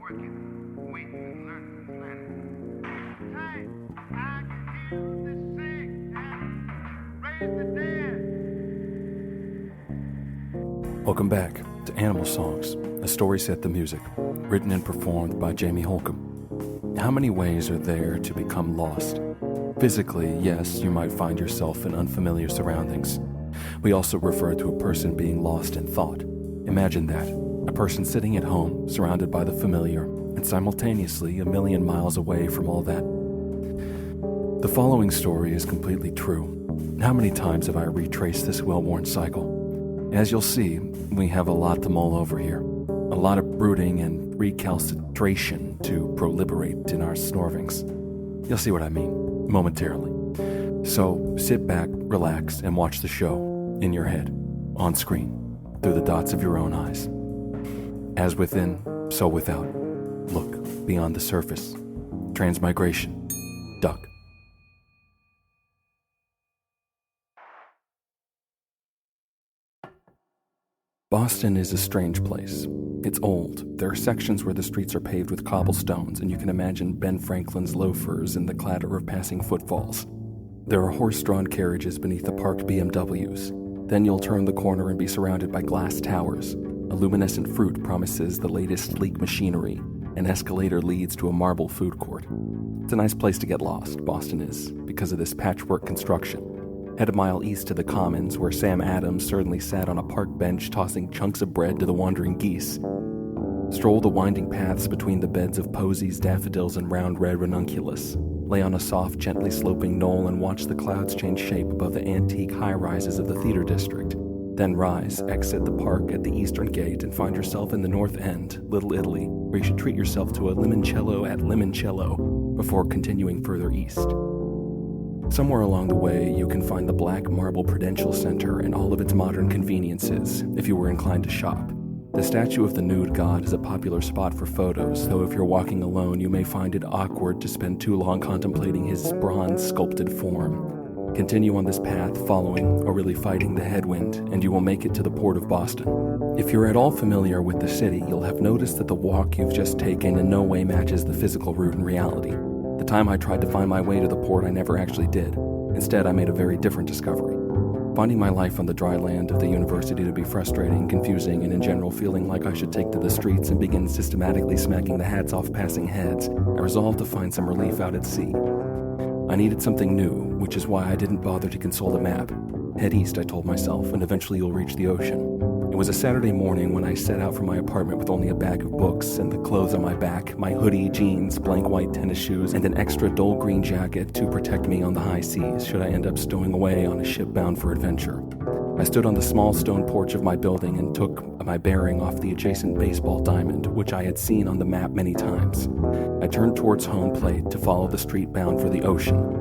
working, waiting, and learning the planet. Hey, I can hear the sick and raise the dead. Welcome back to Animal Songs, a story set to music, written and performed by Jamie Holcomb. How many ways are there to become lost? Physically, yes, you might find yourself in unfamiliar surroundings. We also refer to a person being lost in thought. Imagine that, a person sitting at home, surrounded by the familiar, and simultaneously a million miles away from all that. The following story is completely true. How many times have I retraced this well-worn cycle? As you'll see, we have a lot to mull over here. A lot of brooding and recalcitration to proliferate in our snorvings. You'll see what I mean, momentarily. So sit back, relax, and watch the show, in your head, on screen, through the dots of your own eyes. As within, so without. Look beyond the surface. Transmigration. Duck. Boston is a strange place. It's old. There are sections where the streets are paved with cobblestones, and you can imagine Ben Franklin's loafers and the clatter of passing footfalls. There are horse-drawn carriages beneath the parked BMWs. Then you'll turn the corner and be surrounded by glass towers. A luminescent fruit promises the latest sleek machinery. An escalator leads to a marble food court. It's a nice place to get lost, Boston is, because of this patchwork construction. Head a mile east to the Commons, where Sam Adams certainly sat on a park bench tossing chunks of bread to the wandering geese. Stroll the winding paths between the beds of posies, daffodils, and round red ranunculus. Lay on a soft, gently sloping knoll and watch the clouds change shape above the antique high-rises of the theater district. Then rise, exit the park at the eastern gate, and find yourself in the North End, Little Italy, where you should treat yourself to a limoncello at Limoncello before continuing further east. Somewhere along the way, you can find the black marble Prudential Center and all of its modern conveniences, if you were inclined to shop. The statue of the nude god is a popular spot for photos, though if you're walking alone, you may find it awkward to spend too long contemplating his bronze-sculpted form. Continue on this path, following, or really fighting the headwind, and you will make it to the Port of Boston. If you're at all familiar with the city, you'll have noticed that the walk you've just taken in no way matches the physical route in reality. The time I tried to find my way to the port, I never actually did. Instead, I made a very different discovery. Finding my life on the dry land of the university to be frustrating, confusing, and in general feeling like I should take to the streets and begin systematically smacking the hats off passing heads, I resolved to find some relief out at sea. I needed something new, which is why I didn't bother to consult a map. Head east, I told myself, and eventually you'll reach the ocean. It was a Saturday morning when I set out from my apartment with only a bag of books and the clothes on my back, my hoodie, jeans, blank white tennis shoes, and an extra dull green jacket to protect me on the high seas should I end up stowing away on a ship bound for adventure. I stood on the small stone porch of my building and took my bearing off the adjacent baseball diamond, which I had seen on the map many times. I turned towards home plate to follow the street bound for the ocean.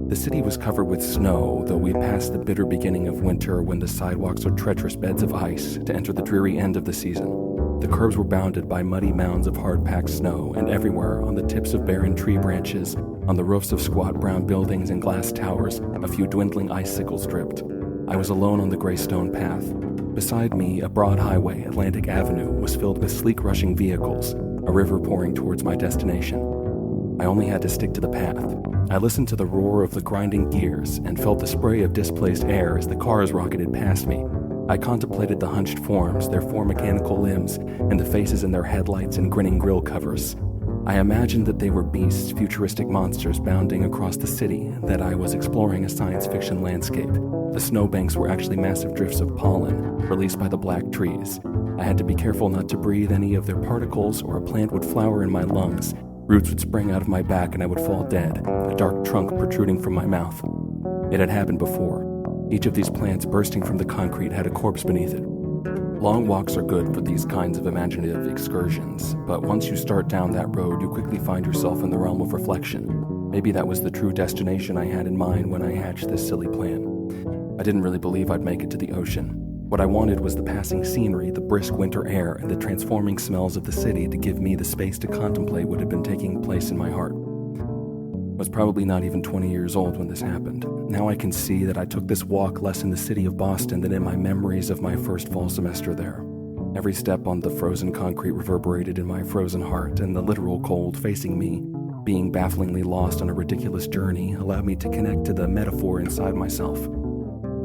The city was covered with snow, though we passed the bitter beginning of winter when the sidewalks are treacherous beds of ice to enter the dreary end of the season. The curbs were bounded by muddy mounds of hard-packed snow, and everywhere, on the tips of barren tree branches, on the roofs of squat brown buildings and glass towers, a few dwindling icicles dripped. I was alone on the gray stone path. Beside me, a broad highway, Atlantic Avenue, was filled with sleek rushing vehicles, a river pouring towards my destination. I only had to stick to the path. I listened to the roar of the grinding gears and felt the spray of displaced air as the cars rocketed past me. I contemplated the hunched forms, their four mechanical limbs, and the faces in their headlights and grinning grill covers. I imagined that they were beasts, futuristic monsters bounding across the city, that I was exploring a science fiction landscape. The snowbanks were actually massive drifts of pollen, released by the black trees. I had to be careful not to breathe any of their particles, or a plant would flower in my lungs. Roots would spring out of my back and I would fall dead, a dark trunk protruding from my mouth. It had happened before. Each of these plants bursting from the concrete had a corpse beneath it. Long walks are good for these kinds of imaginative excursions, but once you start down that road, you quickly find yourself in the realm of reflection. Maybe that was the true destination I had in mind when I hatched this silly plan. I didn't really believe I'd make it to the ocean. What I wanted was the passing scenery, the brisk winter air, and the transforming smells of the city to give me the space to contemplate what had been taking place in my heart. I was probably not even 20 years old when this happened. Now I can see that I took this walk less in the city of Boston than in my memories of my first fall semester there. Every step on the frozen concrete reverberated in my frozen heart, and the literal cold facing me, being bafflingly lost on a ridiculous journey, allowed me to connect to the metaphor inside myself.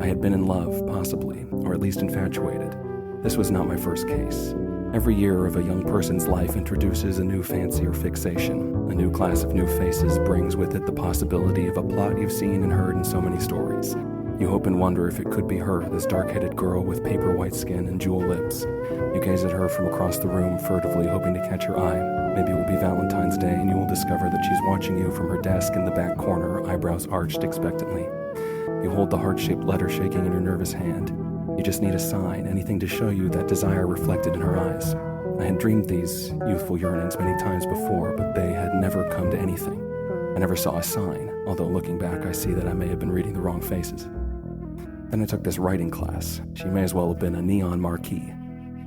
I had been in love, possibly, or at least infatuated. This was not my first case. Every year of a young person's life introduces a new fancy or fixation. A new class of new faces brings with it the possibility of a plot you've seen and heard in so many stories. You hope and wonder if it could be her, this dark-headed girl with paper white skin and jewel lips. You gaze at her from across the room, furtively hoping to catch her eye. Maybe it will be Valentine's Day and you will discover that she's watching you from her desk in the back corner, eyebrows arched expectantly. You hold the heart-shaped letter shaking in your nervous hand. You just need a sign, anything to show you that desire reflected in her eyes. I had dreamed these youthful yearnings many times before, but they had never come to anything. I never saw a sign, although looking back I see that I may have been reading the wrong faces. Then I took this writing class. She may as well have been a neon marquee.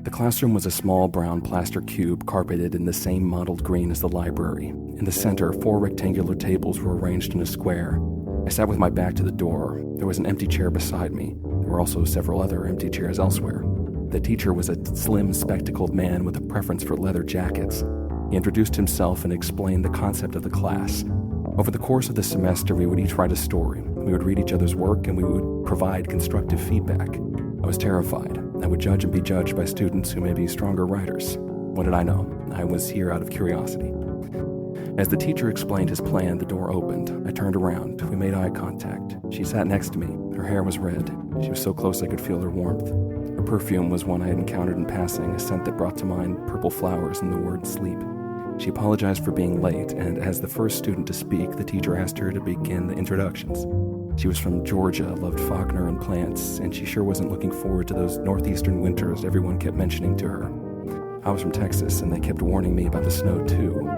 The classroom was a small brown plaster cube carpeted in the same mottled green as the library. In the center, 4 rectangular tables were arranged in a square. I sat with my back to the door. There was an empty chair beside me. There were also several other empty chairs elsewhere. The teacher was a slim, spectacled man with a preference for leather jackets. He introduced himself and explained the concept of the class. Over the course of the semester, we would each write a story. We would read each other's work, and we would provide constructive feedback. I was terrified. I would judge and be judged by students who may be stronger writers. What did I know? I was here out of curiosity. As the teacher explained his plan, the door opened. I turned around. We made eye contact. She sat next to me. Her hair was red. She was so close I could feel her warmth. Her perfume was one I had encountered in passing, a scent that brought to mind purple flowers and the word sleep. She apologized for being late, and as the first student to speak, the teacher asked her to begin the introductions. She was from Georgia, loved Faulkner and plants, and she sure wasn't looking forward to those northeastern winters everyone kept mentioning to her. I was from Texas, and they kept warning me about the snow, too.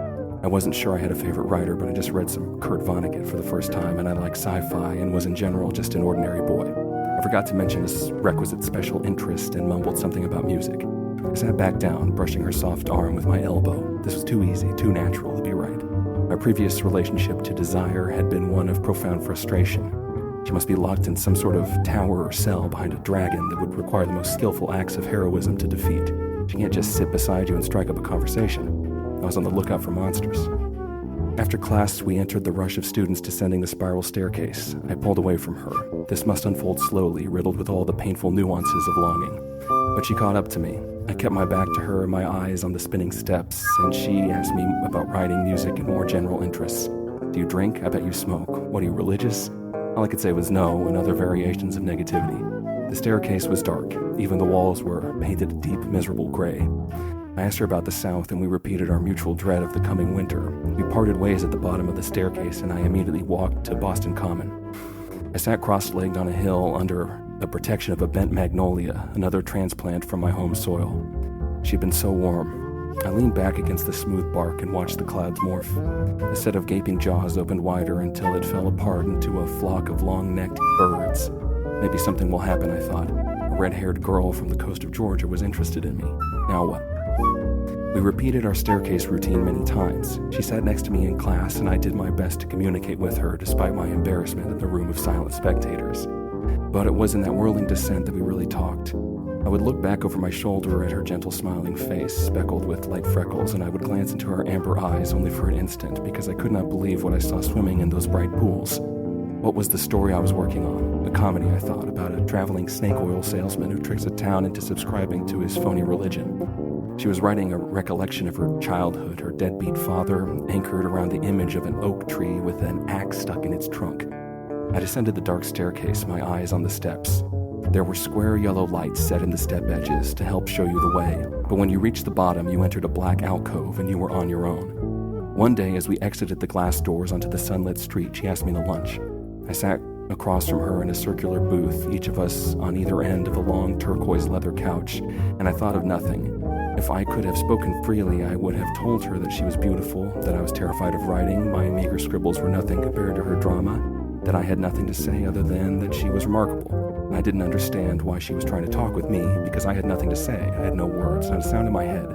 I wasn't sure I had a favorite writer, but I just read some Kurt Vonnegut for the first time, and I liked sci-fi and was in general just an ordinary boy. I forgot to mention this requisite special interest and mumbled something about music. I sat back down, brushing her soft arm with my elbow. This was too easy, too natural to be right. My previous relationship to desire had been one of profound frustration. She must be locked in some sort of tower or cell behind a dragon that would require the most skillful acts of heroism to defeat. She can't just sit beside you and strike up a conversation. I was on the lookout for monsters. After class, we entered the rush of students descending the spiral staircase. I pulled away from her. This must unfold slowly, riddled with all the painful nuances of longing. But she caught up to me. I kept my back to her, my eyes on the spinning steps, and she asked me about writing, music, and more general interests. Do you drink? I bet you smoke. What, are you religious? All I could say was no, and other variations of negativity. The staircase was dark. Even the walls were painted a deep, miserable gray. I asked her about the South, and we repeated our mutual dread of the coming winter. We parted ways at the bottom of the staircase, and I immediately walked to Boston Common. I sat cross-legged on a hill under the protection of a bent magnolia, another transplant from my home soil. She'd been so warm. I leaned back against the smooth bark and watched the clouds morph. A set of gaping jaws opened wider until it fell apart into a flock of long-necked birds. Maybe something will happen, I thought. A red-haired girl from the coast of Georgia was interested in me. Now what? We repeated our staircase routine many times. She sat next to me in class, and I did my best to communicate with her despite my embarrassment in the room of silent spectators. But it was in that whirling descent that we really talked. I would look back over my shoulder at her gentle smiling face, speckled with light freckles, and I would glance into her amber eyes only for an instant because I could not believe what I saw swimming in those bright pools. What was the story I was working on? A comedy, I thought, about a traveling snake oil salesman who tricks a town into subscribing to his phony religion. She was writing a recollection of her childhood, her deadbeat father, anchored around the image of an oak tree with an axe stuck in its trunk. I descended the dark staircase, my eyes on the steps. There were square yellow lights set in the step edges to help show you the way, but when you reached the bottom, you entered a black alcove and you were on your own. One day, as we exited the glass doors onto the sunlit street, she asked me to lunch. I sat across from her in a circular booth, each of us on either end of a long turquoise leather couch, and I thought of nothing. If I could have spoken freely, I would have told her that she was beautiful, that I was terrified of writing, my meager scribbles were nothing compared to her drama, that I had nothing to say other than that she was remarkable. I didn't understand why she was trying to talk with me, because I had nothing to say. I had no words, not a sound in my head,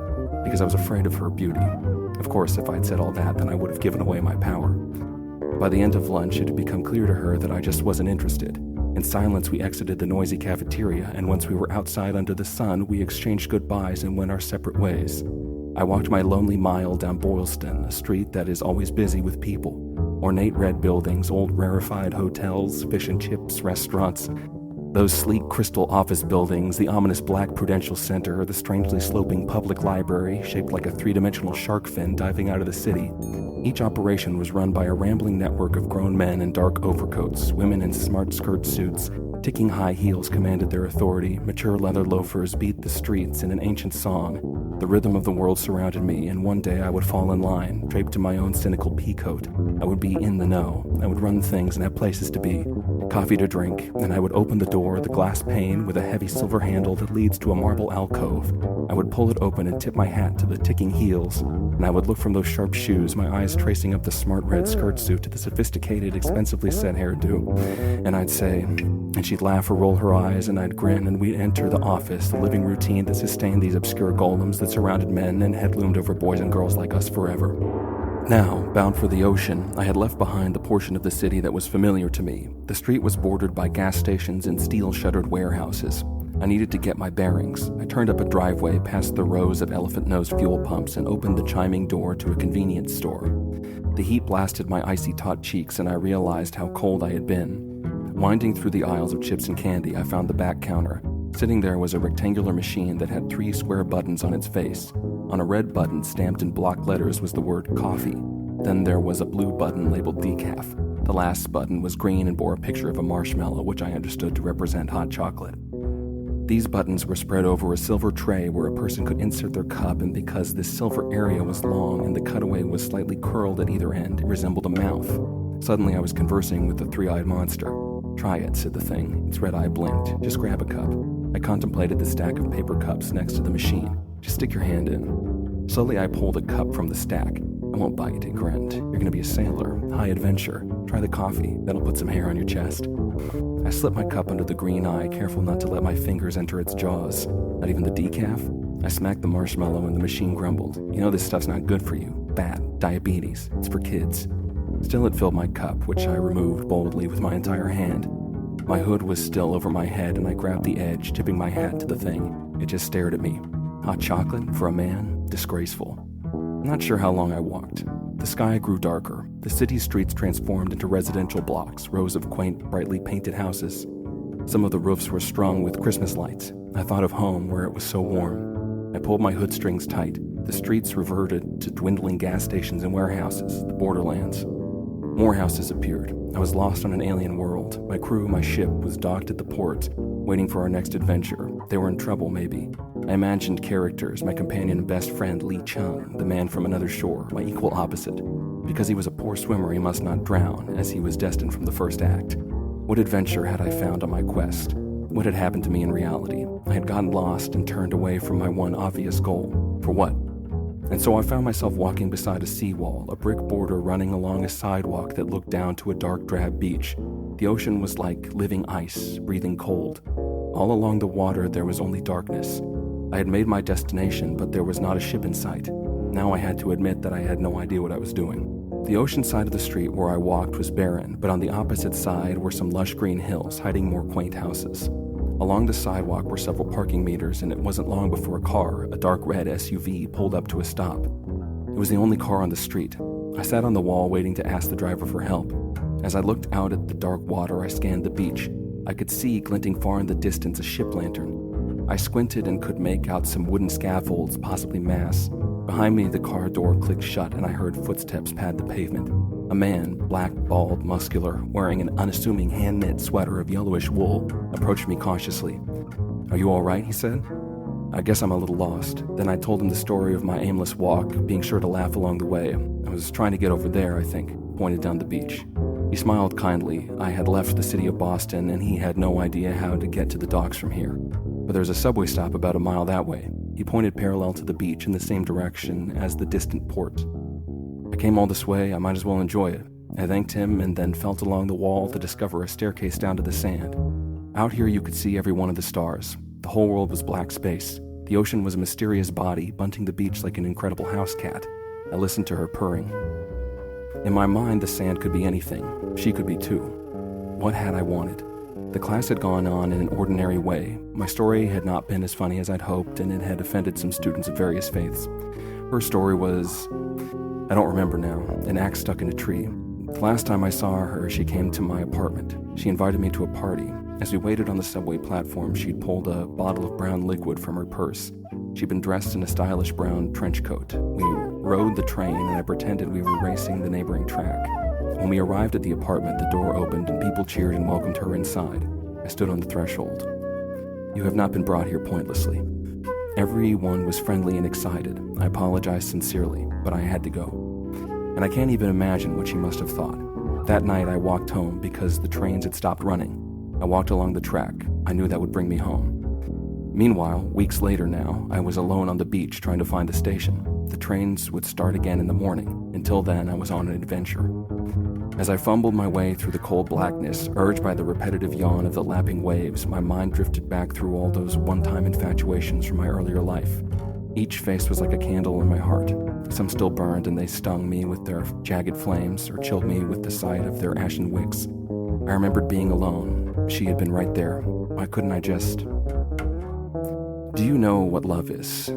because I was afraid of her beauty. Of course, if I'd said all that, then I would have given away my power. By the end of lunch, it had become clear to her that I just wasn't interested. In silence, we exited the noisy cafeteria, and once we were outside under the sun, we exchanged goodbyes and went our separate ways. I walked my lonely mile down Boylston, a street that is always busy with people. Ornate red buildings, old rarefied hotels, fish and chips restaurants. Those sleek crystal office buildings, the ominous black Prudential Center, the strangely sloping public library shaped like a three-dimensional shark fin diving out of the city. Each operation was run by a rambling network of grown men in dark overcoats, women in smart skirt suits. Ticking high heels commanded their authority. Mature leather loafers beat the streets in an ancient song. The rhythm of the world surrounded me, and one day I would fall in line, draped in my own cynical peacoat. I would be in the know. I would run things and have places to be. Coffee to drink, and I would open the door, the glass pane with a heavy silver handle that leads to a marble alcove. I would pull it open and tip my hat to the ticking heels, and I would look from those sharp shoes, my eyes tracing up the smart red skirt suit to the sophisticated, expensively set hairdo, and I'd say, and she'd laugh or roll her eyes, and I'd grin, and we'd enter the office, the living routine that sustained these obscure golems that surrounded men and had loomed over boys and girls like us forever. Now, bound for the ocean, I had left behind the portion of the city that was familiar to me. The street was bordered by gas stations and steel-shuttered warehouses. I needed to get my bearings. I turned up a driveway past the rows of elephant-nosed fuel pumps and opened the chiming door to a convenience store. The heat blasted my icy taut cheeks, and I realized how cold I had been. Winding through the aisles of chips and candy, I found the back counter. Sitting there was a rectangular machine that had 3 square buttons on its face. On a red button stamped in block letters was the word coffee. Then there was a blue button labeled decaf. The last button was green and bore a picture of a marshmallow, which I understood to represent hot chocolate. These buttons were spread over a silver tray where a person could insert their cup, and because this silver area was long and the cutaway was slightly curled at either end, it resembled a mouth. Suddenly I was conversing with the three-eyed monster. "Try it," said the thing. Its red eye blinked. "Just grab a cup." I contemplated the stack of paper cups next to the machine. "Just stick your hand in." Slowly I pulled a cup from the stack. "I won't bite," it grinned. "You're gonna be a sailor. High adventure. Try the coffee. That'll put some hair on your chest." I slipped my cup under the green eye, careful not to let my fingers enter its jaws. "Not even the decaf?" I smacked the marshmallow and the machine grumbled. "You know this stuff's not good for you. Bad. Diabetes. It's for kids." Still it filled my cup, which I removed boldly with my entire hand. My hood was still over my head, and I grabbed the edge, tipping my hat to the thing. It just stared at me. Hot chocolate? For a man? Disgraceful. Not sure how long I walked. The sky grew darker. The city streets transformed into residential blocks, rows of quaint, brightly painted houses. Some of the roofs were strung with Christmas lights. I thought of home, where it was so warm. I pulled my hood strings tight. The streets reverted to dwindling gas stations and warehouses, the borderlands. More houses appeared. I was lost on an alien world. My crew, my ship, was docked at the port, waiting for our next adventure. They were in trouble, maybe. I imagined characters, my companion and best friend, Lee Chung, the man from another shore, my equal opposite. Because he was a poor swimmer, he must not drown, as he was destined from the first act. What adventure had I found on my quest? What had happened to me in reality? I had gotten lost and turned away from my one obvious goal. For what? And so I found myself walking beside a seawall, a brick border running along a sidewalk that looked down to a dark, drab beach. The ocean was like living ice, breathing cold. All along the water there was only darkness. I had made my destination, but there was not a ship in sight. Now I had to admit that I had no idea what I was doing. The ocean side of the street where I walked was barren, but on the opposite side were some lush green hills hiding more quaint houses. Along the sidewalk were several parking meters, and it wasn't long before a car, a dark red SUV, pulled up to a stop. It was the only car on the street. I sat on the wall waiting to ask the driver for help. As I looked out at the dark water, I scanned the beach. I could see, glinting far in the distance, a ship lantern. I squinted and could make out some wooden scaffolds, possibly masts. Behind me, the car door clicked shut, and I heard footsteps pad the pavement. A man, black, bald, muscular, wearing an unassuming hand-knit sweater of yellowish wool, approached me cautiously. "Are you all right?" he said. "I guess I'm a little lost." Then I told him the story of my aimless walk, being sure to laugh along the way. "I was trying to get over there, I think," pointed down the beach. He smiled kindly. I had left the city of Boston, and he had no idea how to get to the docks from here. But there's a subway stop about a mile that way. He pointed parallel to the beach in the same direction as the distant port. "I came all this way, I might as well enjoy it." I thanked him and then felt along the wall to discover a staircase down to the sand. Out here you could see every one of the stars. The whole world was black space. The ocean was a mysterious body, bunting the beach like an incredible house cat. I listened to her purring. In my mind, the sand could be anything. She could be too. What had I wanted? The class had gone on in an ordinary way. My story had not been as funny as I'd hoped, and it had offended some students of various faiths. Her story was, I don't remember now, an axe stuck in a tree. The last time I saw her, she came to my apartment. She invited me to a party. As we waited on the subway platform, she'd pulled a bottle of brown liquid from her purse. She'd been dressed in a stylish brown trench coat. We rode the train, and I pretended we were racing the neighboring track. When we arrived at the apartment, the door opened and people cheered and welcomed her inside. I stood on the threshold. You have not been brought here pointlessly. Everyone was friendly and excited. I apologized sincerely, but I had to go. And I can't even imagine what she must have thought. That night I walked home because the trains had stopped running. I walked along the track. I knew that would bring me home. Meanwhile, weeks later now, I was alone on the beach trying to find the station. The trains would start again in the morning. Until then, I was on an adventure. As I fumbled my way through the cold blackness, urged by the repetitive yawn of the lapping waves, my mind drifted back through all those one-time infatuations from my earlier life. Each face was like a candle in my heart. Some still burned, and they stung me with their jagged flames or chilled me with the sight of their ashen wicks. I remembered being alone. She had been right there. Why couldn't I just... Do you know what love is?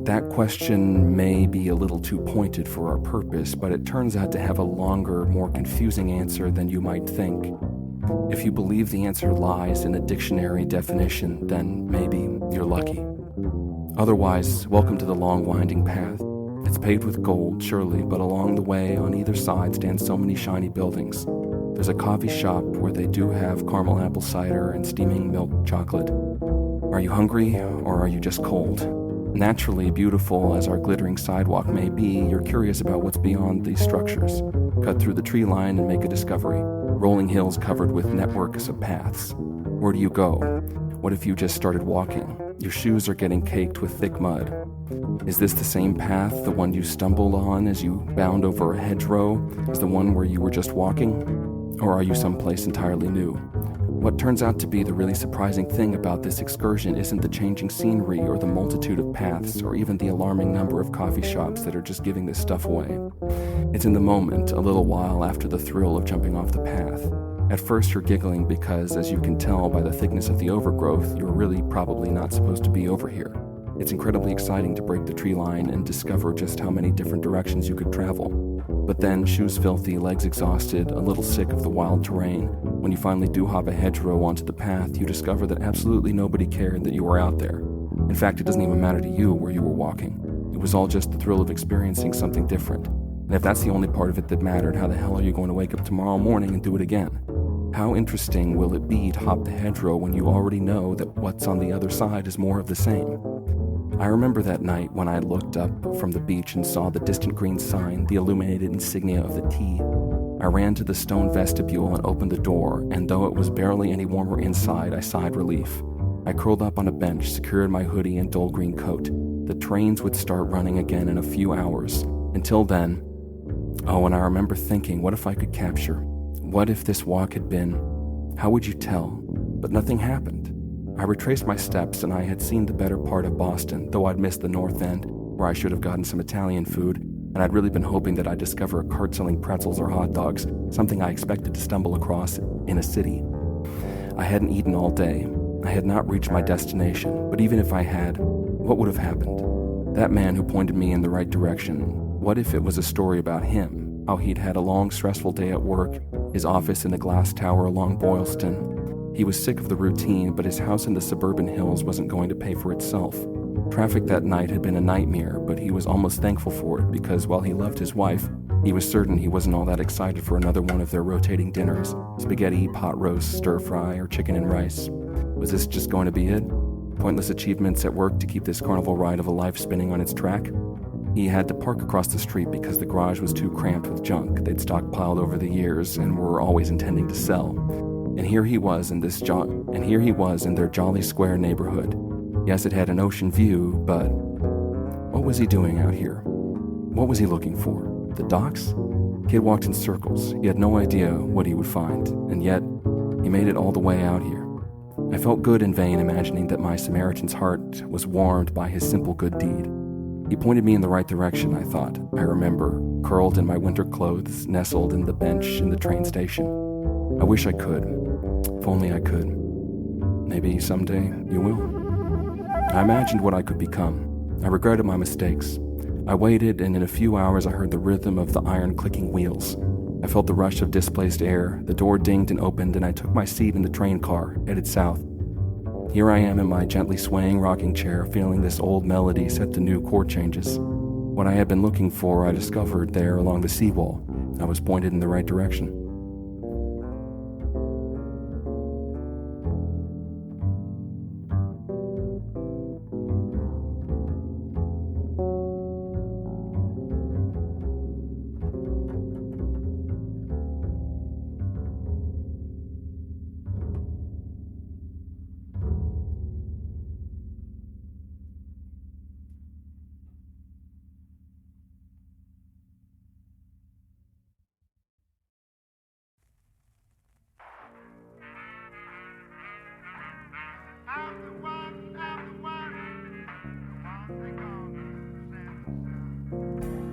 That question may be a little too pointed for our purpose, but it turns out to have a longer, more confusing answer than you might think. If you believe the answer lies in a dictionary definition, then maybe you're lucky. Otherwise, welcome to the long, winding path. It's paved with gold, surely, but along the way, on either side, stand so many shiny buildings. There's a coffee shop where they do have caramel apple cider and steaming milk chocolate. Are you hungry, or are you just cold? Naturally, beautiful as our glittering sidewalk may be, you're curious about what's beyond these structures. Cut through the tree line and make a discovery. Rolling hills covered with networks of paths. Where do you go? What if you just started walking? Your shoes are getting caked with thick mud. Is this the same path, the one you stumbled on as you bound over a hedgerow, as the one where you were just walking? Or are you someplace entirely new? What turns out to be the really surprising thing about this excursion isn't the changing scenery or the multitude of paths or even the alarming number of coffee shops that are just giving this stuff away. It's in the moment, a little while after the thrill of jumping off the path. At first you're giggling because, as you can tell by the thickness of the overgrowth, you're really probably not supposed to be over here. It's incredibly exciting to break the tree line and discover just how many different directions you could travel. But then, shoes filthy, legs exhausted, a little sick of the wild terrain, when you finally do hop a hedgerow onto the path, you discover that absolutely nobody cared that you were out there. In fact, it doesn't even matter to you where you were walking. It was all just the thrill of experiencing something different. And if that's the only part of it that mattered, how the hell are you going to wake up tomorrow morning and do it again? How interesting will it be to hop the hedgerow when you already know that what's on the other side is more of the same? I remember that night when I looked up from the beach and saw the distant green sign, the illuminated insignia of the T. I ran to the stone vestibule and opened the door, and though it was barely any warmer inside, I sighed relief. I curled up on a bench, secured my hoodie and dull green coat. The trains would start running again in a few hours. Until then, and I remember thinking, what if I could capture? What if this walk had been? How would you tell? But nothing happened. I retraced my steps, and I had seen the better part of Boston, though I'd missed the North End, where I should have gotten some Italian food, and I'd really been hoping that I'd discover a cart selling pretzels or hot dogs, something I expected to stumble across in a city. I hadn't eaten all day. I had not reached my destination, but even if I had, what would have happened? That man who pointed me in the right direction, what if it was a story about him, how he'd had a long, stressful day at work, his office in the glass tower along Boylston. He was sick of the routine, but his house in the suburban hills wasn't going to pay for itself. Traffic that night had been a nightmare, but he was almost thankful for it because while he loved his wife, he was certain he wasn't all that excited for another one of their rotating dinners, spaghetti, pot roast, stir-fry, or chicken and rice. Was this just going to be it? Pointless achievements at work to keep this carnival ride of a life spinning on its track? He had to park across the street because the garage was too cramped with junk they'd stockpiled over the years and were always intending to sell. And here he was in their jolly square neighborhood. Yes, it had an ocean view, but what was he doing out here? What was he looking for? The docks? He had walked in circles. He had no idea what he would find, and yet he made it all the way out here. I felt good and vain imagining that my Samaritan's heart was warmed by his simple good deed. He pointed me in the right direction, I thought. I remember, curled in my winter clothes, nestled in the bench in the train station. I wish I could. If only I could. Maybe someday you will. I imagined what I could become. I regretted my mistakes. I waited, and in a few hours I heard the rhythm of the iron clicking wheels. I felt the rush of displaced air. The door dinged and opened, and I took my seat in the train car, headed south. Here I am in my gently swaying rocking chair, feeling this old melody set to new chord changes. What I had been looking for, I discovered there along the seawall. I was pointed in the right direction.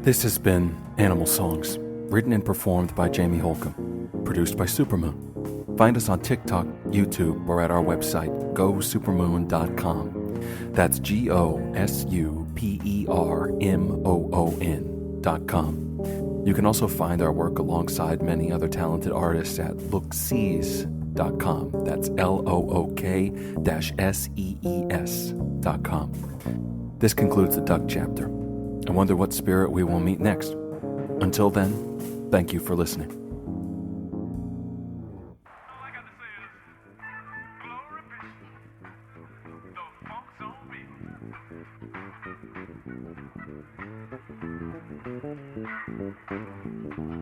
This has been Animal Songs, written and performed by Jamie Holcomb, produced by Supermoon. Find us on TikTok, YouTube, or at our website, gosupermoon.com. That's GOSUPERMOON.com. You can also find our work alongside many other talented artists at looksees.com. That's LOOK-SEES.com. This concludes the Duck chapter. I wonder what spirit we will meet next. Until then, thank you for listening. All I got to say is, glory be, the funk's on me.